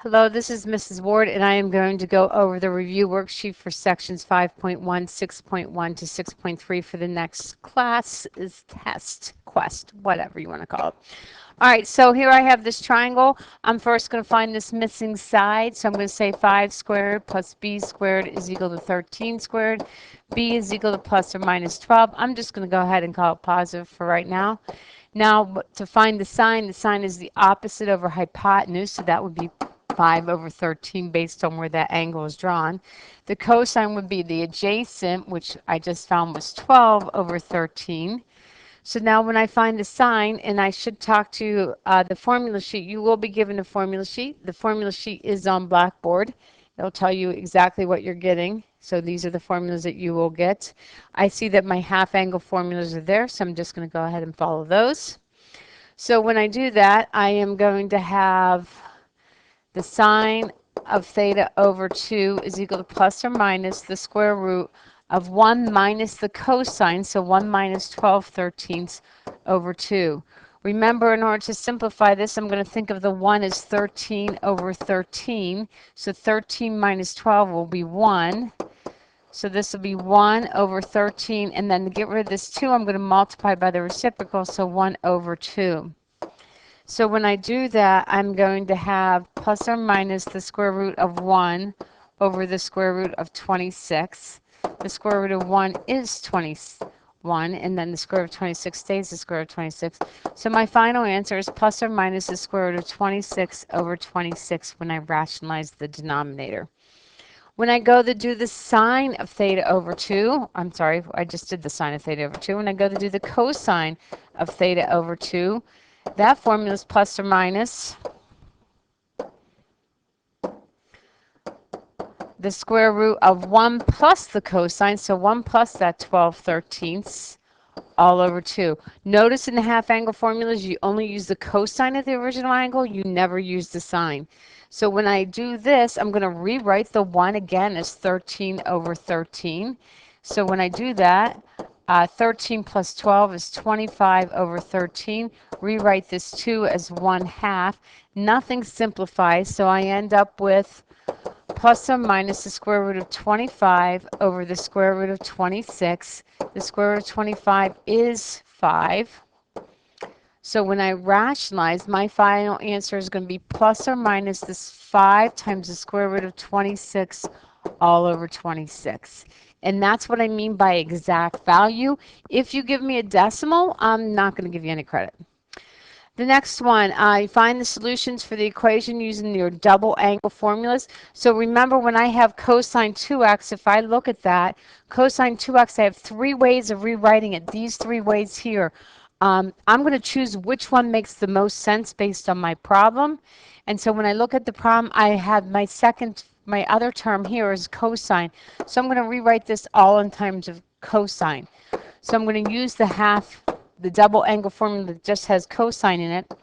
Hello, this is Mrs. Ward, and I am going to go over the review worksheet for sections 5.1, 6.1 to 6.3 for the next class is test, quest, whatever you want to call it. All right, so here I have this triangle. I'm first going to find this missing side, so I'm going to say 5 squared plus b squared is equal to 13 squared. B is equal to plus or minus 12. I'm just going to go ahead and call it positive for right now. Now, to find the sign is the opposite over hypotenuse, so that would be 5 over 13 based on where that angle is drawn. The cosine would be the adjacent, which I just found was 12 over 13. So now when I find the sign, and I should talk to the formula sheet, you will be given a formula sheet. The formula sheet is on Blackboard. It'll tell you exactly what you're getting. So these are the formulas that you will get. I see that my half angle formulas are there, so I'm just going to go ahead and follow those. So when I do that, I am going to have the sine of theta over 2 is equal to plus or minus the square root of 1 minus the cosine, so 1 minus 12/13 over 2. Remember, in order to simplify this, I'm going to think of the 1 as 13 over 13. So 13 minus 12 will be 1. So this will be 1 over 13. And then to get rid of this 2, I'm going to multiply by the reciprocal, so 1 over 2. So when I do that, I'm going to have plus or minus the square root of 1 over the square root of 26. The square root of 1 is 21, and then the square root of 26 stays the square root of 26. So my final answer is plus or minus the square root of 26 over 26 when I rationalize the denominator. When I go to do the sine of theta over 2, I'm sorry, I just did the sine of theta over 2. When I go to do the cosine of theta over 2, that formula is plus or minus the square root of 1 plus the cosine, so 1 plus that 12/13 all over 2. Notice in the half angle formulas, you only use the cosine of the original angle. You never use the sine. So when I do this, I'm going to rewrite the 1 again as 13 over 13. So when I do that, 13 plus 12 is 25 over 13. Rewrite this 2 as 1/2. Nothing simplifies, so I end up with plus or minus the square root of 25 over the square root of 26. The square root of 25 is 5. So when I rationalize, my final answer is going to be plus or minus this 5 times the square root of 26 all over 26. And that's what I mean by exact value. If you give me a decimal, I'm not going to give you any credit. The next one, you find the solutions for the equation using your double angle formulas. So remember, when I have cosine 2x, if I look at that, cosine 2x, I have 3 ways of rewriting it. These 3 ways here. I'm going to choose which one makes the most sense based on my problem. And so when I look at the problem, I have my other term here is cosine. So I'm going to rewrite this all in terms of cosine. So I'm going to use the double angle formula that just has cosine in it.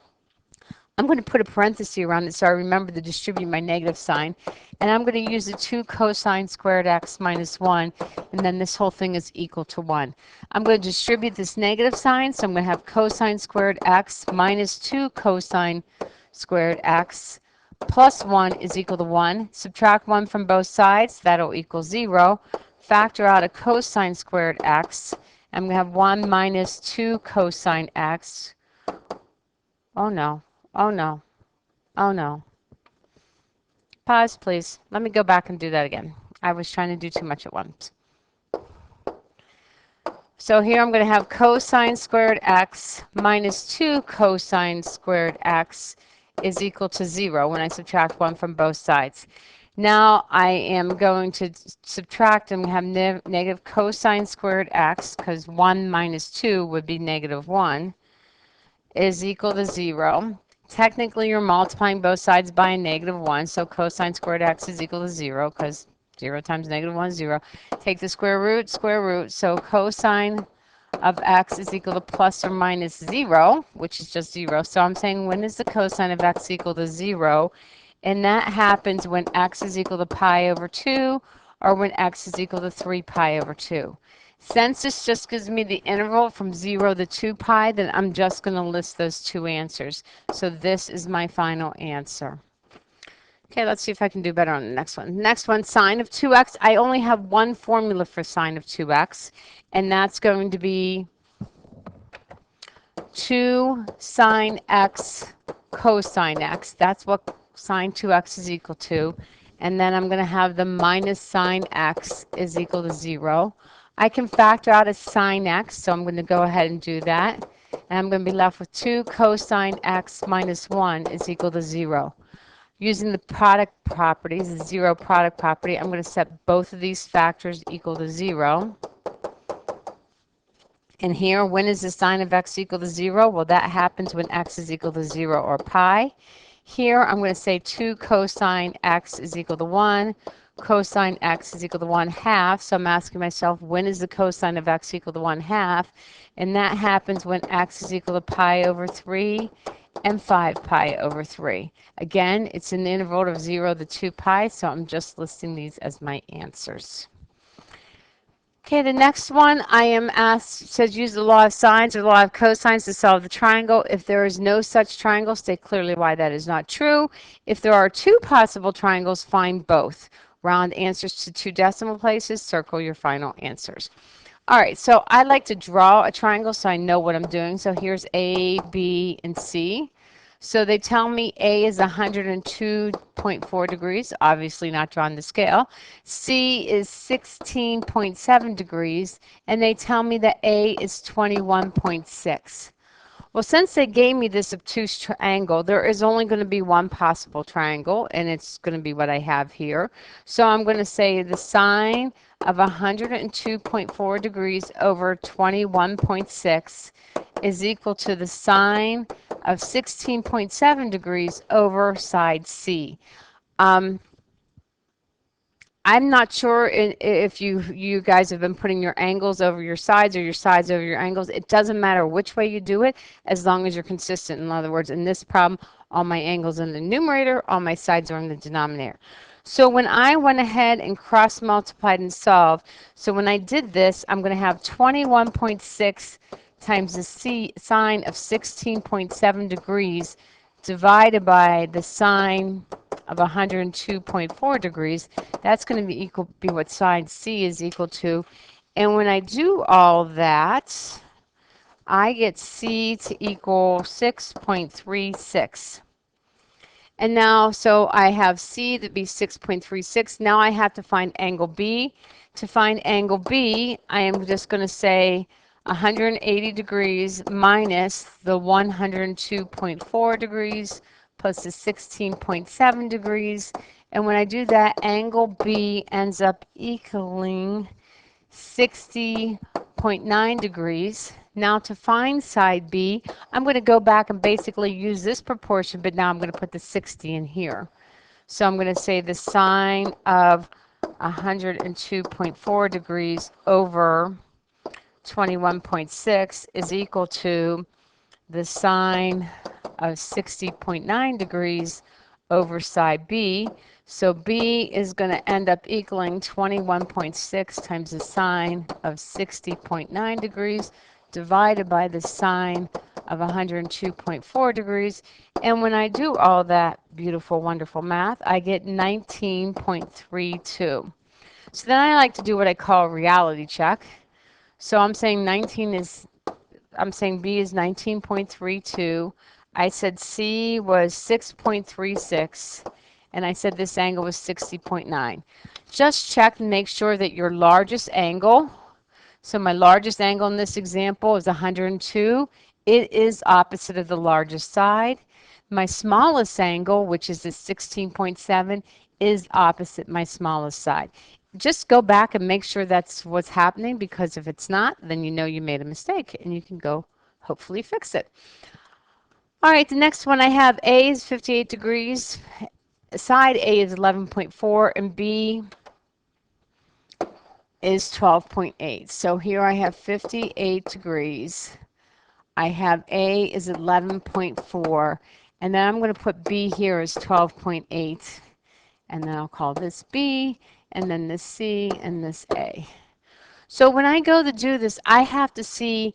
I'm going to put a parenthesis around it so I remember to distribute my negative sign. And I'm going to use the 2 cosine squared x minus 1, and then this whole thing is equal to 1. I'm going to distribute this negative sign, so I'm going to have cosine squared x minus 2 cosine squared x plus 1 is equal to 1. Subtract 1 from both sides, that'll equal 0. Factor out a cosine squared x. I'm going to have 1 minus 2 cosine x. Oh no, oh no, oh no. Pause, please. Let me go back and do that again. I was trying to do too much at once. So here I'm going to have cosine squared x minus 2 cosine squared x is equal to 0 when I subtract 1 from both sides. Now I am going to subtract and have negative cosine squared x, because 1 minus 2 would be negative 1, is equal to 0. Technically, you're multiplying both sides by a negative 1, so cosine squared x is equal to 0, because 0 times negative 1 is 0. Take the square root, so cosine of x is equal to plus or minus 0, which is just 0. So I'm saying, when is the cosine of x equal to 0? And that happens when x is equal to pi over 2, or when x is equal to 3 pi over 2. Since this just gives me the interval from 0 to 2 pi, then I'm just going to list those 2 answers. So this is my final answer. Okay, let's see if I can do better on the next one. Next one, sine of 2x. I only have one formula for sine of 2x, and that's going to be 2 sine x cosine x. That's what sine 2x is equal to. And then I'm going to have the minus sine x is equal to 0. I can factor out a sine x, so I'm going to go ahead and do that. And I'm going to be left with 2 cosine x minus 1 is equal to 0. Using the product properties, the zero product property, I'm going to set both of these factors equal to 0. And here, when is the sine of x equal to 0? Well, that happens when x is equal to 0 or pi. Here, I'm going to say 2 cosine x is equal to 1. Cosine x is equal to 1/2. So I'm asking myself, when is the cosine of x equal to 1/2? And that happens when x is equal to pi over 3 and 5 pi over 3. Again, it's in the interval of 0 to 2 pi, so I'm just listing these as my answers. Okay, the next one I am asked says use the law of sines or the law of cosines to solve the triangle. If there is no such triangle, state clearly why that is not true. If there are two possible triangles, find both. Round answers to 2 decimal places, circle your final answers. All right, so I like to draw a triangle so I know what I'm doing. So here's A, B, and C. So they tell me A is 102.4 degrees, obviously not drawn to scale. C is 16.7 degrees, and they tell me that A is 21.6. Well, since they gave me this obtuse triangle, there is only going to be one possible triangle, and it's going to be what I have here. So I'm going to say the sine of 102.4 degrees over 21.6 is equal to the sine of 16.7 degrees over side C. I'm not sure if you guys have been putting your angles over your sides or your sides over your angles. It doesn't matter which way you do it as long as you're consistent. In other words, in this problem, all my angles are in the numerator, all my sides are in the denominator. So when I went ahead and cross multiplied and solved, so when I did this, I'm going to have 21.6 times the sine of 16.7 degrees divided by the sine of 102.4 degrees. That's going to be what side C is equal to. And when I do all that, I get C to equal 6.36. And now, so I have C to be 6.36. Now I have to find angle B. To find angle B, I am just going to say 180 degrees minus the 102.4 degrees plus the 16.7 degrees. And when I do that, angle B ends up equaling 60.9 degrees. Now to find side B, I'm going to go back and basically use this proportion, but now I'm going to put the 60 in here. So I'm going to say the sine of 102.4 degrees over 21.6 is equal to the sine of 60.9 degrees over side B. So B is going to end up equaling 21.6 times the sine of 60.9 degrees divided by the sine of 102.4 degrees. And when I do all that beautiful, wonderful math, I get 19.32. So then I like to do what I call a reality check. So I'm saying B is 19.32. I said C was 6.36. And I said this angle was 60.9. Just check and make sure that your largest angle, so my largest angle in this example is 102. It is opposite of the largest side. My smallest angle, which is the 16.7, is opposite my smallest side. Just go back and make sure that's what's happening, because if it's not, then you know you made a mistake and you can go hopefully fix it. All right, the next one I have, A is 58 degrees. Side A is 11.4 and B is 12.8. So here I have 58 degrees. I have A is 11.4, and then I'm going to put B here as 12.8, and then I'll call this B, and then this C, and this A. So when I go to do this, I have to see,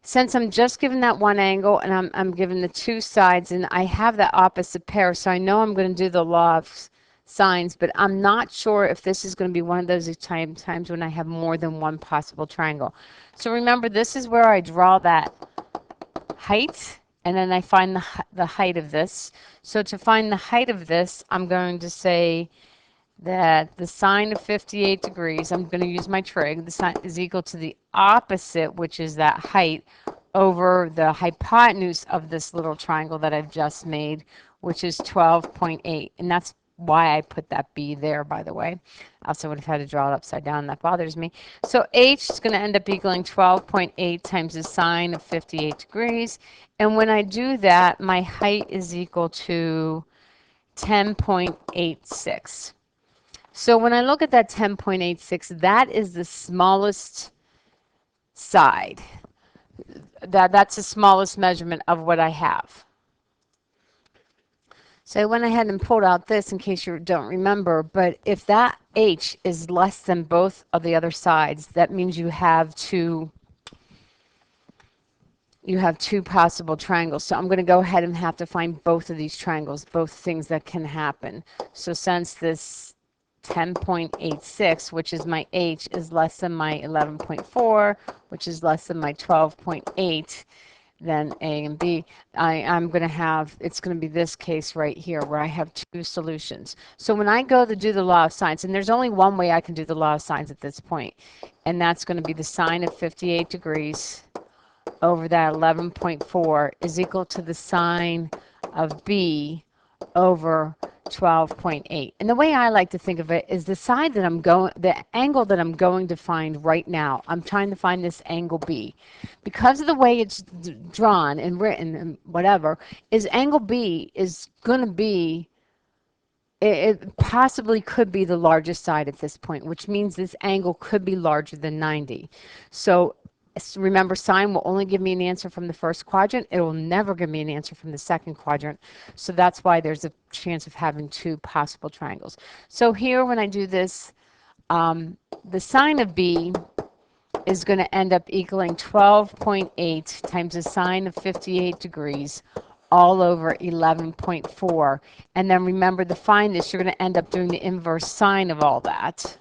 since I'm just given that one angle and I'm given the two sides and I have that opposite pair, so I know I'm going to do the law of signs, but I'm not sure if this is going to be one of those times when I have more than one possible triangle. So remember, this is where I draw that height, and then I find the height of this. So to find the height of this, I'm going to say that the sine of 58 degrees, I'm going to use my trig, the sine is equal to the opposite, which is that height, over the hypotenuse of this little triangle that I've just made, which is 12.8. And that's why I put that B there, by the way. I also would have had to draw it upside down. That bothers me. So H is going to end up equaling 12.8 times the sine of 58 degrees. And when I do that, my height is equal to 10.86. So when I look at that 10.86, that is the smallest side. That's the smallest measurement of what I have. So I went ahead and pulled out this in case you don't remember, but if that H is less than both of the other sides, that means you have two possible triangles. So I'm going to go ahead and have to find both of these triangles, both things that can happen. So since this 10.86, which is my H, is less than my 11.4, which is less than my 12.8, then A and B, I'm going to have, it's going to be this case right here where I have two solutions. So when I go to do the law of sines, and there's only one way I can do the law of sines at this point, and that's going to be the sine of 58 degrees over that 11.4 is equal to the sine of B over 12.8. And the way I like to think of it is the side that the angle that I'm going to find right now, I'm trying to find this angle B. Because of the way it's drawn and written and whatever, is angle B is going to be, it possibly could be the largest side at this point, which means this angle could be larger than 90. So remember, sine will only give me an answer from the first quadrant. It will never give me an answer from the second quadrant. So that's why there's a chance of having two possible triangles. So here, when I do this, the sine of B is going to end up equaling 12.8 times the sine of 58 degrees all over 11.4. And then remember, to find this, you're going to end up doing the inverse sine of all that.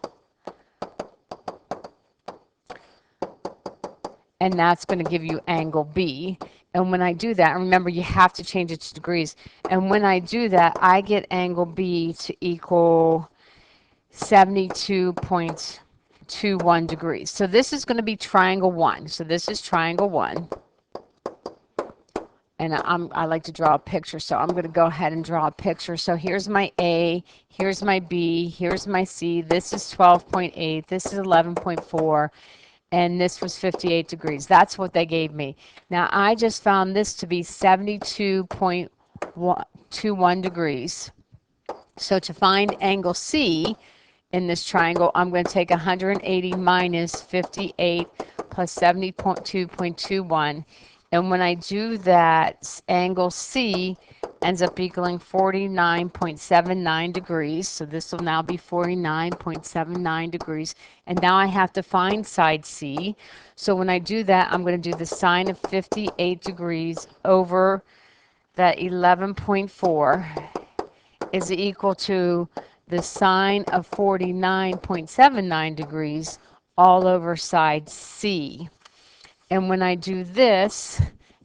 And that's going to give you angle B. And when I do that, remember, you have to change it to degrees. And when I do that, I get angle B to equal 72.21 degrees. So this is going to be triangle 1. So this is triangle 1. And I like to draw a picture, so I'm going to go ahead and draw a picture. So here's my A, here's my B, here's my C. This is 12.8, this is 11.4. And this was 58 degrees. That's what they gave me. Now, I just found this to be 72.21 degrees. So to find angle C in this triangle, I'm going to take 180 minus 58 plus 72.21. And when I do that, angle C ends up equaling 49.79 degrees. So this will now be 49.79 degrees. And now I have to find side C. So when I do that, I'm going to do the sine of 58 degrees over that 11.4 is equal to the sine of 49.79 degrees all over side C. And when I do this,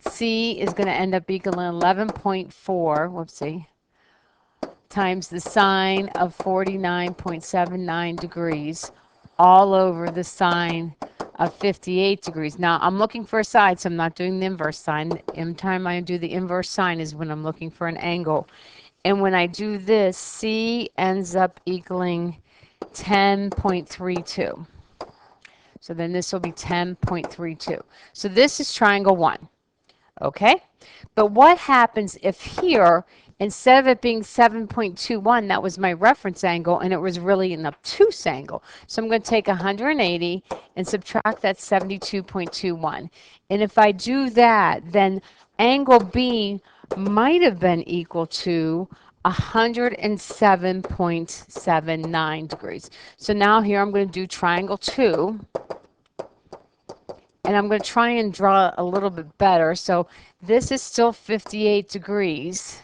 C is going to end up equaling 11.4, whoopsie, times the sine of 49.79 degrees all over the sine of 58 degrees. Now, I'm looking for a side, so I'm not doing the inverse sine. Every time I do the inverse sine is when I'm looking for an angle. And when I do this, C ends up equaling 10.32. So then this will be 10.32. So this is triangle 1. Okay? But what happens if here, instead of it being 7.21, that was my reference angle, and it was really an obtuse angle. So I'm going to take 180 and subtract that 72.21. And if I do that, then angle B might have been equal to 107.79 degrees. So now here I'm going to do triangle 2. And I'm going to try and draw a little bit better. So this is still 58 degrees.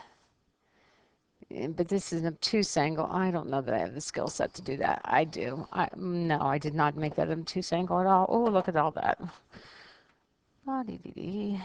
but this is an obtuse angle. I don't know that I have the skill set to do that. I do. No, I did not make that an obtuse angle at all. Oh, look at all that. La-dee-dee-dee.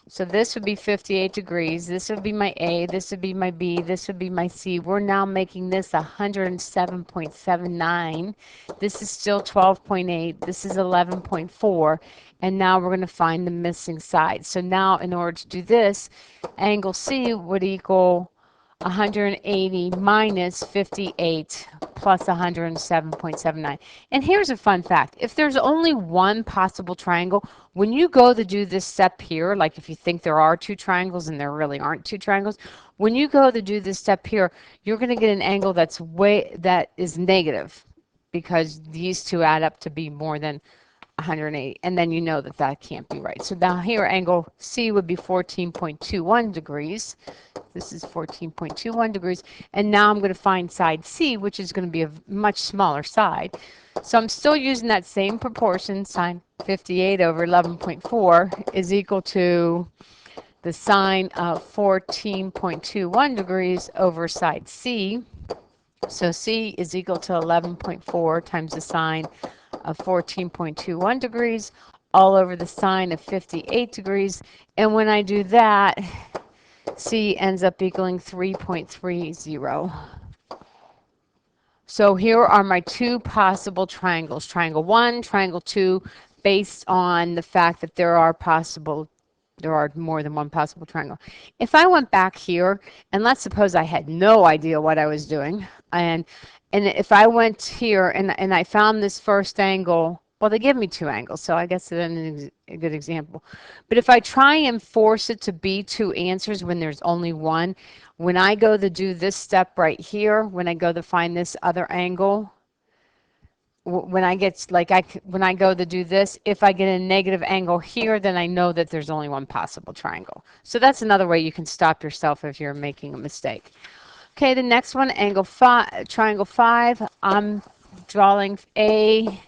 So this would be 58 degrees. This would be my A. This would be my B. This would be my C. We're now making this 107.79. This is still 12.8. This is 11.4. And now we're going to find the missing side. So now in order to do this, angle C would equal 180 minus 58 plus 107.79. And here's a fun fact. If there's only one possible triangle, when you go to do this step here, like if you think there are two triangles and there really aren't two triangles, when you go to do this step here, you're going to get an angle that is negative because these two add up to be more than 180, and then you know that that can't be right. So now here angle C would be 14.21 degrees. This is 14.21 degrees, and now I'm going to find side C, which is going to be a much smaller side. So I'm still using that same proportion. Sine 58 over 11.4 is equal to the sine of 14.21 degrees over side C. So C is equal to 11.4 times the sine of 14.21 degrees all over the sine of 58 degrees. And when I do that, C ends up equaling 3.30. So here are my two possible triangles, triangle 1, triangle 2, based on the fact that there are more than one possible triangle. If I went back here, and let's suppose I had no idea what I was doing, and if I went here and I found this first angle, well, they give me two angles, so I guess that's a good example. But if I try and force it to be two answers when there's only one, when I go to do this step right here, when I go to find this other angle, when I go to do this, if I get a negative angle here, then I know that there's only one possible triangle. So that's another way you can stop yourself if you're making a mistake. Okay, the next one, triangle 5. I'm drawing A,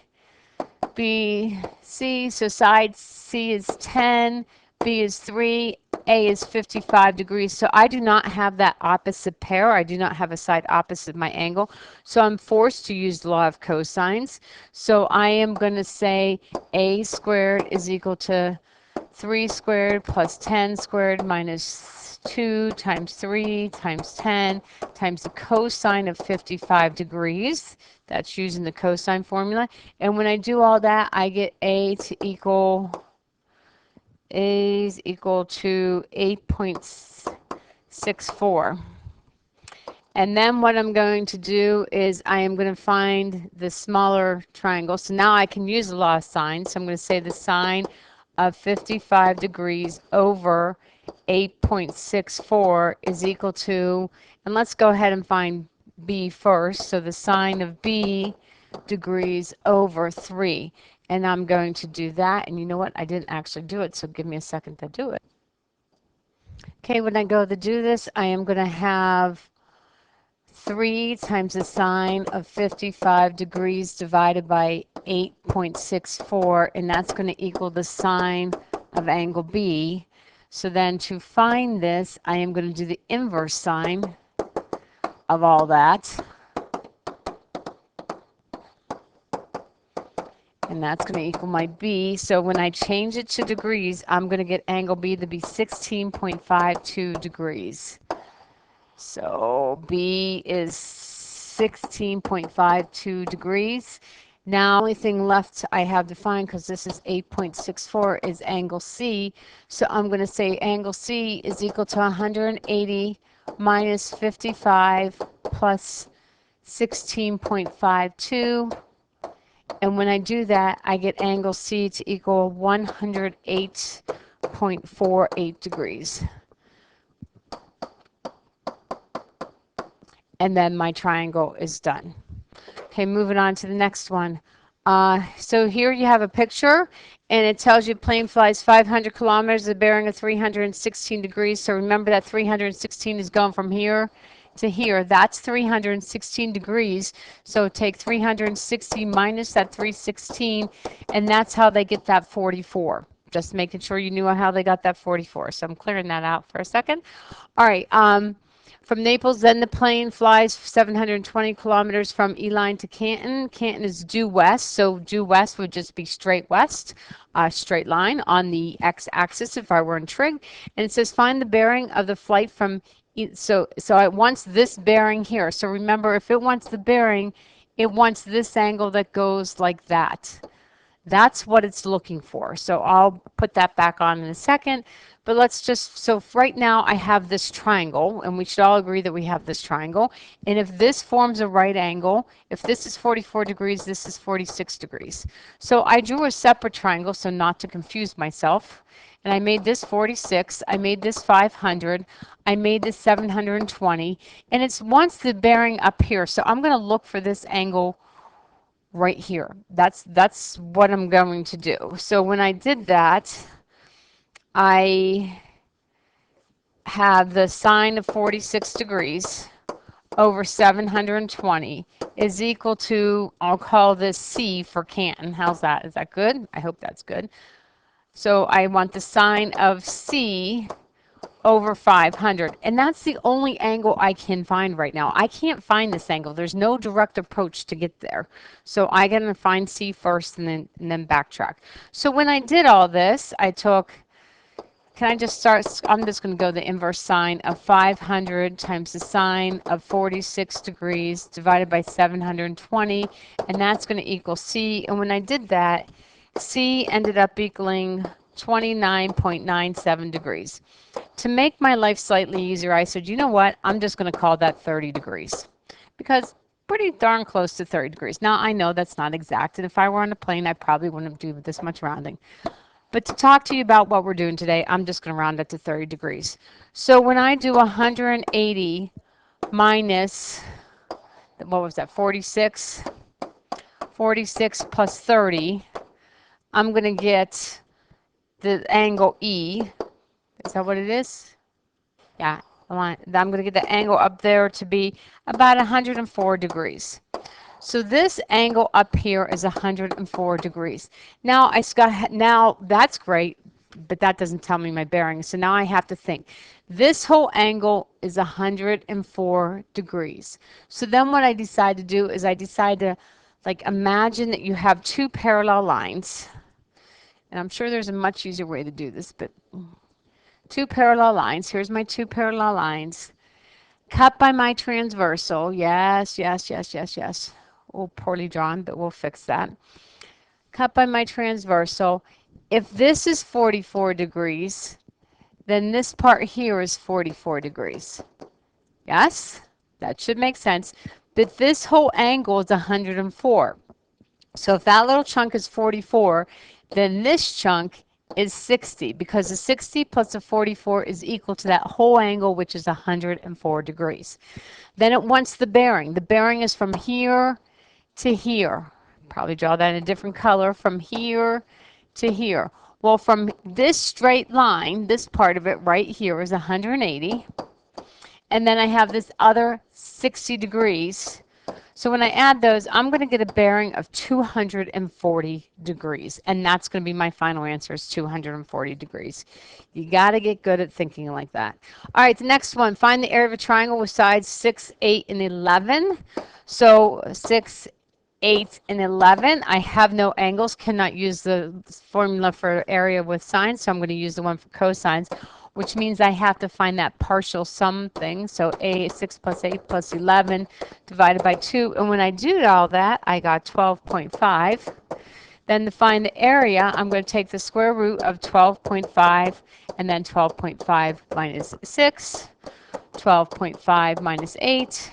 B, C. So side C is 10, B is 3, A is 55 degrees. So I do not have that opposite pair. I do not have a side opposite my angle. So I'm forced to use the law of cosines. So I am going to say A squared is equal to 3 squared plus 10 squared minus 2 times 3 times 10 times the cosine of 55 degrees. That's using the cosine formula. And when I do all that, I get A is equal to 8.64. And then what I'm going to do is I am going to find the smaller triangle. So now I can use the law of sine. So I'm going to say the sine of 55 degrees over 8.64 is equal to, and let's go ahead and find B first. So the sine of B degrees over 3. And I'm going to do that. And you know what? I didn't actually do it, so give me a second to do it. Okay, when I go to do this, I am going to have 3 times the sine of 55 degrees divided by 8.64, and that's going to equal the sine of angle B. So then to find this, I am going to do the inverse sine of all that. And that's going to equal my B. So when I change it to degrees, I'm going to get angle B to be 16.52 degrees. So B is 16.52 degrees. Now, the only thing left I have to find, because this is 8.64, is angle C. So I'm going to say angle C is equal to 180 minus 55 plus 16.52. And when I do that, I get angle C to equal 108.48 degrees. And then my triangle is done. Okay, moving on to the next one. So here you have a picture, and it tells you plane flies 500 kilometers at a bearing of 316 degrees. So remember that 316 is going from here to here. That's 316 degrees. So take 360 minus that 316, and that's how they get that 44. just making sure you knew how they got that 44. So I'm clearing that out for a second. All right. From Naples, then the plane flies 720 kilometers from Eline to Canton. Canton is due west, so due west would just be straight west, straight line on the x-axis if I were in trig. And it says find the bearing of the flight from, so it wants this bearing here. So remember, if it wants the bearing, it wants this angle that goes like that. That's what it's looking for. So I'll put that back on in a second. But let's just, so right now I have this triangle, and we should all agree that we have this triangle. And if this forms a right angle, if this is 44 degrees, this is 46 degrees. So I drew a separate triangle, so not to confuse myself. And I made this 46, I made this 500, I made this 720, and it's wants the bearing up here. So I'm going to look for this angle right here. That's what I'm going to do. So when I did that, I have the sine of 46 degrees over 720 is equal to, I'll call this C for Canton. How's that? Is that good? I hope that's good. So I want the sine of C over 500. And that's the only angle I can find right now. I can't find this angle. There's no direct approach to get there. So I got to find C first and then backtrack. So when I did all this, I took, can I just start? I'm just going to go the inverse sine of 500 times the sine of 46 degrees divided by 720. And that's going to equal C. And when I did that, C ended up equaling 29.97 degrees. To make my life slightly easier, I said, you know what? I'm just going to call that 30 degrees because pretty darn close to 30 degrees. Now, I know that's not exact, and if I were on a plane, I probably wouldn't do this much rounding. But to talk to you about what we're doing today, I'm just going to round it to 30 degrees. So when I do 180 minus, what was that, 46? 46 plus 30, I'm going to get the angle E. Is that what it is? Yeah, I'm going to get the angle up there to be about 104 degrees. So this angle up here is 104 degrees. Now now that's great, but that doesn't tell me my bearing. So now I have to think. This whole angle is 104 degrees. So then what I decide to do is I decide to imagine that you have two parallel lines. And I'm sure there's a much easier way to do this, but two parallel lines. Here's my two parallel lines. Cut by my transversal. Yes, yes, yes, yes, yes. Oh, poorly drawn, but we'll fix that. Cut by my transversal. If this is 44 degrees, then this part here is 44 degrees. Yes? That should make sense. But this whole angle is 104. So if that little chunk is 44, then this chunk is 60 because the 60 plus the 44 is equal to that whole angle, which is 104 degrees. Then it wants the bearing. The bearing is from here to here. Probably draw that in a different color, from here to here. Well, from this straight line, this part of it right here is 180. And then I have this other 60 degrees. So when I add those, I'm going to get a bearing of 240 degrees. And that's going to be my final answer, is 240 degrees. You got to get good at thinking like that. All right, the next one. Find the area of a triangle with sides 6, 8, and 11. So 6, 8, and 11. I have no angles, cannot use the formula for area with sines, so I'm going to use the one for cosines, which means I have to find that partial sum thing. So 6 plus 8 plus 11 divided by 2. And when I do all that, I got 12.5. Then to find the area, I'm going to take the square root of 12.5 and then 12.5 minus 6, 12.5 minus 8,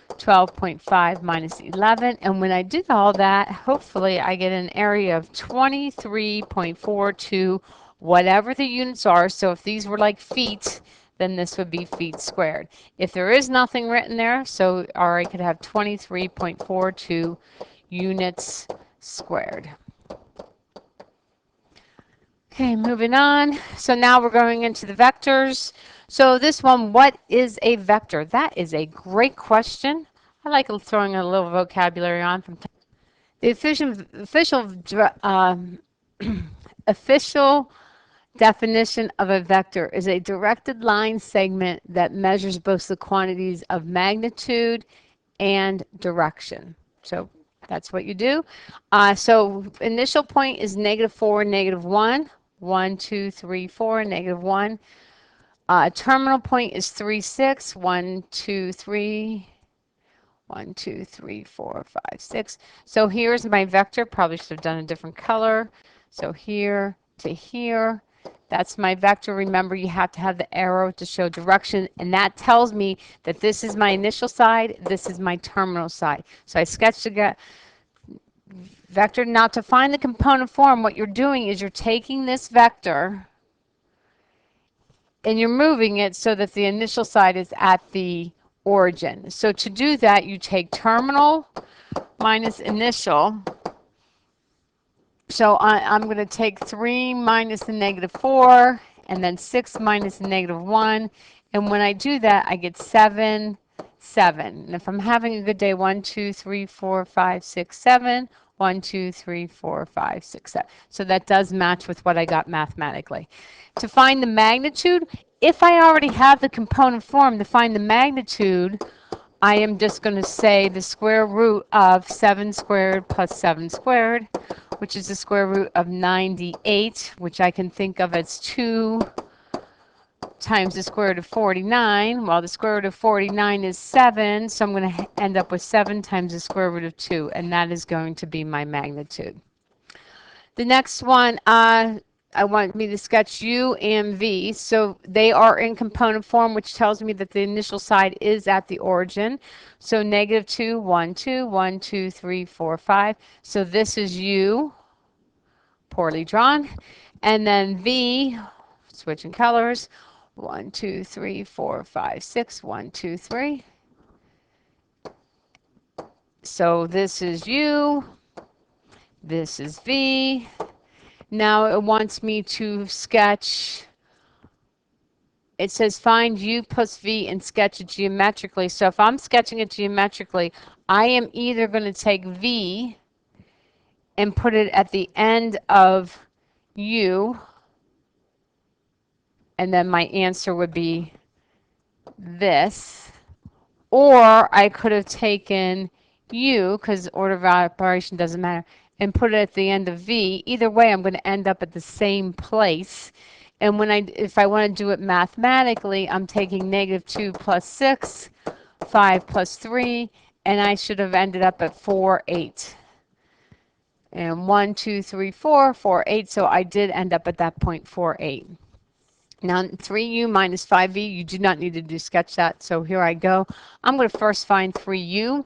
12.5 minus 11. And when I did all that, hopefully I get an area of 23.42, whatever the units are. So if these were like feet, then this would be feet squared. If there is nothing written there, or I could have 23.42 units squared. Okay, moving on. So now we're going into the vectors. So this one, what is a vector? That is a great question. I like throwing a little vocabulary on from the official Definition of a vector is a directed line segment that measures both the quantities of magnitude and direction. So that's what you do. So initial point is -4, -1. 1, 2, 3, 4, -1. Terminal point is 3, 6. 1, 2, 3. 1, 2, 3, 4, 5, 6. So here's my vector. Probably should have done a different color. So here to here. That's my vector. Remember, you have to have the arrow to show direction, and that tells me that this is my initial side, this is my terminal side. So I sketched a vector. Now to find the component form, what you're doing is you're taking this vector and you're moving it so that the initial side is at the origin. So to do that, you take terminal minus initial. So I'm going to take 3 minus the -4, and then 6 minus the -1. And when I do that, I get 7, 7. And if I'm having a good day, 1, 2, 3, 4, 5, 6, 7. 1, 2, 3, 4, 5, 6, 7. So that does match with what I got mathematically. To find the magnitude, if I already have the component form, to find the magnitude, I am just going to say the square root of 7 squared plus 7 squared, which is the square root of 98, which I can think of as 2 times the square root of 49. Well, the square root of 49 is 7, so I'm going to end up with 7 times the square root of 2, and that is going to be my magnitude. The next one, I want me to sketch U and V. So they are in component form, which tells me that the initial side is at the origin. So -2, 1, 2, 1, 2, 3, 4, 5. So this is U, poorly drawn. And then V, switching colors, 1, 2, 3, 4, 5, 6, 1, 2, 3. So this is U, this is V. Now it wants me to sketch, it says find U plus V and sketch it geometrically. So if I'm sketching it geometrically, I am either going to take V and put it at the end of U, and then my answer would be this. Or I could have taken U, because order of operation doesn't matter, and put it at the end of V. Either way, I'm going to end up at the same place. And if I want to do it mathematically, I'm taking -2 plus 6, 5 plus 3, and I should have ended up at 4, 8. And 1, 2, 3, 4, 4, 8. So I did end up at that point, 4, 8. Now 3U minus 5V, you do not need to do sketch that. So here I go. I'm going to first find 3U.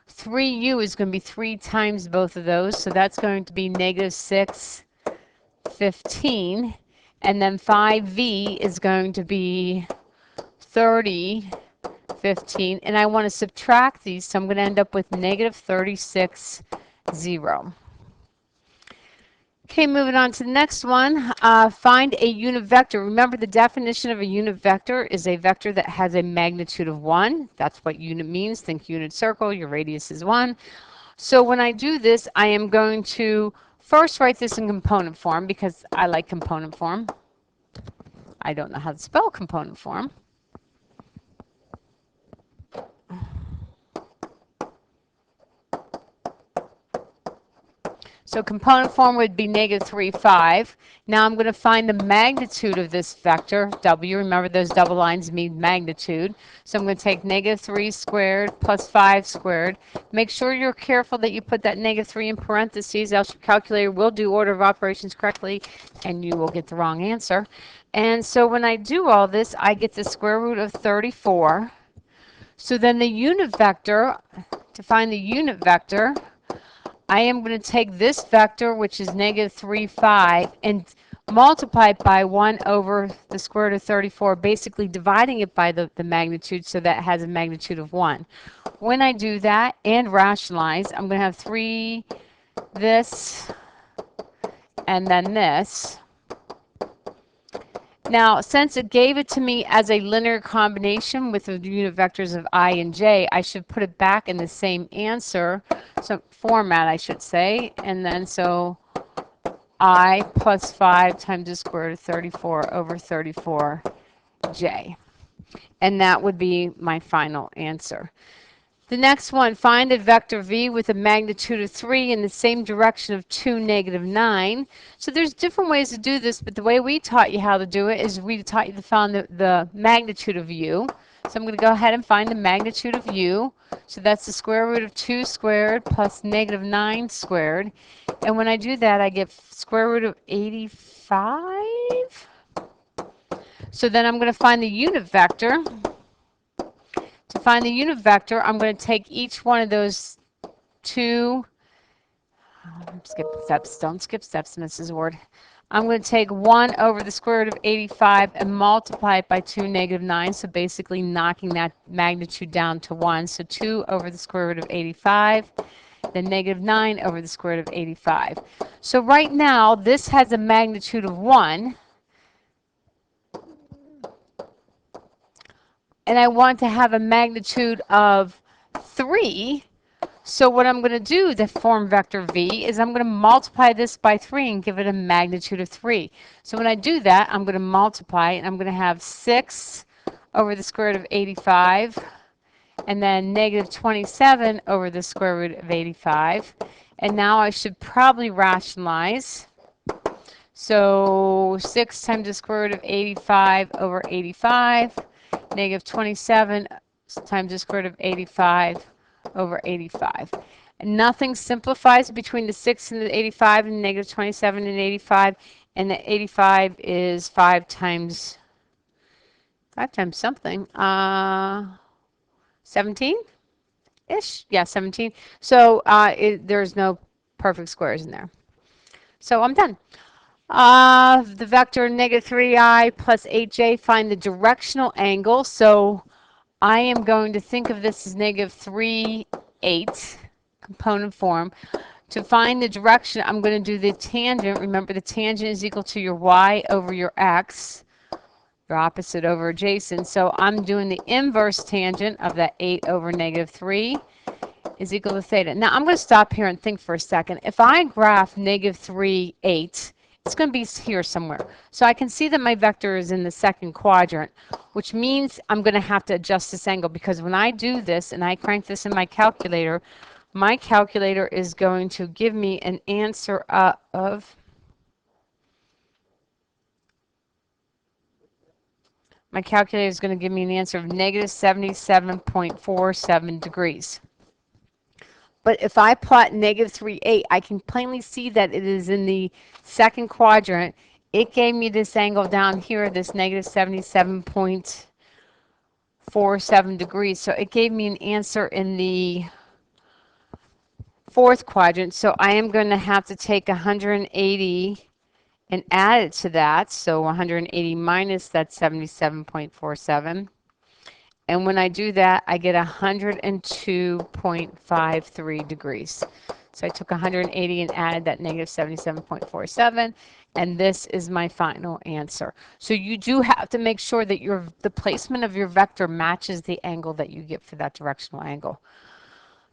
3U is going to be 3 times both of those. So that's going to be -6, 15. And then 5V is going to be 30, 15. And I want to subtract these. So I'm going to end up with -36, 0. Okay, moving on to the next one. Find a unit vector. Remember, the definition of a unit vector is a vector that has a magnitude of 1. That's what unit means. Think unit circle. Your radius is 1. So when I do this, I am going to first write this in component form because I like component form. I don't know how to spell component form. So component form would be -3, 5. Now I'm going to find the magnitude of this vector, W. Remember those double lines mean magnitude. So I'm going to take -3 squared plus 5 squared. Make sure you're careful that you put that -3 in parentheses, else your calculator will do order of operations correctly and you will get the wrong answer. And so when I do all this, I get the square root of 34. So then the unit vector, to find the unit vector, I am going to take this vector, which is -3, 5, and multiply it by 1 over the square root of 34, basically dividing it by the magnitude so that it has a magnitude of 1. When I do that and rationalize, I'm going to have 3, this, and then this. Now, since it gave it to me as a linear combination with the unit vectors of I and J, I should put it back in the same answer, so format, I should say. And then so I plus 5 times the square root of 34 over 34j. And that would be my final answer. The next one, find a vector v with a magnitude of 3 in the same direction of 2, negative 9. So there's different ways to do this, but the way we taught you how to do it is we taught you to find the magnitude of u. So I'm going to go ahead and find the magnitude of u. So that's the square root of 2 squared plus negative 9 squared. And when I do that, I get square root of 85. So then I'm going to find the unit vector. To find the unit vector, I'm going to take each one of those two, skip steps, don't skip steps, Mrs. Ward. I'm going to take 1 over the square root of 85 and multiply it by 2, negative 9, so basically knocking that magnitude down to 1. So 2 over the square root of 85, then negative 9 over the square root of 85. So right now, this has a magnitude of 1. And I want to have a magnitude of 3. So what I'm going to do to form vector v is I'm going to multiply this by 3 and give it a magnitude of 3. So when I do that, I'm going to multiply, and I'm going to have 6 over the square root of 85, and then negative 27 over the square root of 85. And now I should probably rationalize. So 6 times the square root of 85 over 85. Negative 27 times the square root of 85 over 85. And nothing simplifies between the 6 and the 85 and negative 27 and 85. And the 85 is 5 times something. 17-ish? Yeah, 17. So there's no perfect squares in there. So I'm done. The vector negative 3i plus 8j, find the directional angle. So I am going to think of this as negative 3, 8 component form. To find the direction, I'm going to do the tangent. Remember, the tangent is equal to your y over your x, your opposite over adjacent. So I'm doing the inverse tangent of that 8 over negative 3 is equal to theta. Now I'm going to stop here and think for a second. If I graph negative 3, 8, it's going to be here somewhere. So I can see that my vector is in the second quadrant, which means I'm going to have to adjust this angle, because when I do this and I crank this in my calculator is going to give me an answer of negative 77.47 degrees. But if I plot negative 3, 8, I can plainly see that it is in the second quadrant. It gave me this angle down here, this negative 77.47 degrees. So it gave me an answer in the fourth quadrant. So I am going to have to take 180 and add it to that. So 180 minus that 77.47. And when I do that, I get 102.53 degrees. So I took 180 and added that negative 77.47, and this is my final answer. So you do have to make sure that the placement of your vector matches the angle that you get for that directional angle.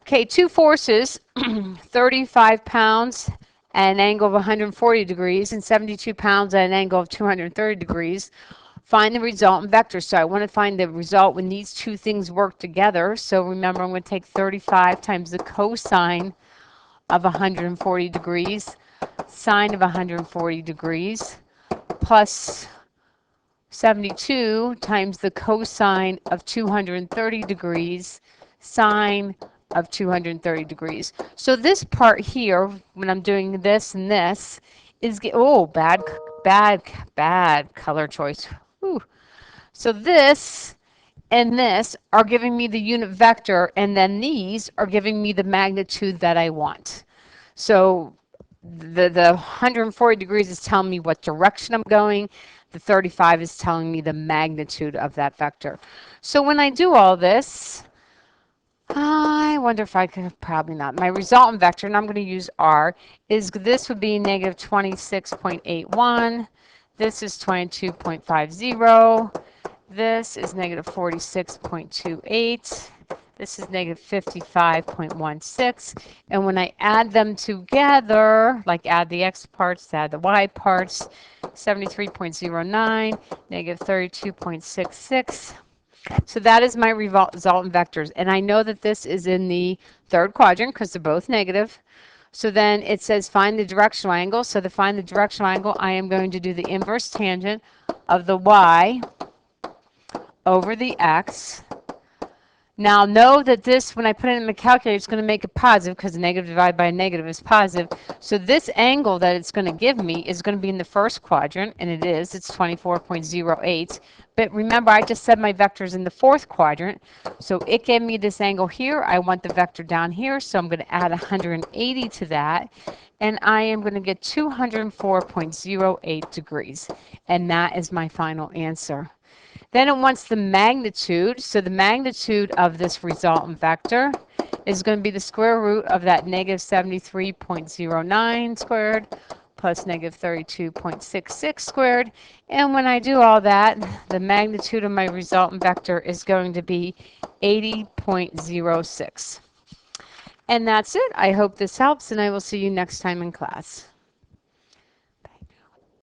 Okay, two forces, 35 pounds at an angle of 140 degrees and 72 pounds at an angle of 230 degrees. Find the resultant vector. So I want to find the result when these two things work together. So remember, I'm going to take 35 times the cosine of 140 degrees, sine of 140 degrees, plus 72 times the cosine of 230 degrees, sine of 230 degrees. So this part here, when I'm doing this and this, is, oh, bad color choice. Whew. So this and this are giving me the unit vector, and then these are giving me the magnitude that I want. So the 140 degrees is telling me what direction I'm going. The 35 is telling me the magnitude of that vector. So when I do all this, I wonder if I could, probably not. My resultant vector, and I'm going to use R, is this would be negative 26.81. This is 22.50. This is negative 46.28. This is negative 55.16. And when I add them together, like add the x parts, add the y parts, 73.09, negative 32.66. So that is my resultant vectors. And I know that this is in the third quadrant because they're both negative. So then it says find the directional angle. So to find the directional angle, I am going to do the inverse tangent of the y over the x. Now know that this, when I put it in the calculator, it's going to make it positive because negative divided by a negative is positive. So this angle that it's going to give me is going to be in the first quadrant, and it is. It's 24.08. But remember, I just said my vector's in the fourth quadrant. So it gave me this angle here. I want the vector down here, so I'm going to add 180 to that. And I am going to get 204.08 degrees. And that is my final answer. Then it wants the magnitude. So the magnitude of this resultant vector is going to be the square root of that negative 73.09 squared plus negative 32.66 squared. And when I do all that, the magnitude of my resultant vector is going to be 80.06. And that's it. I hope this helps, and I will see you next time in class.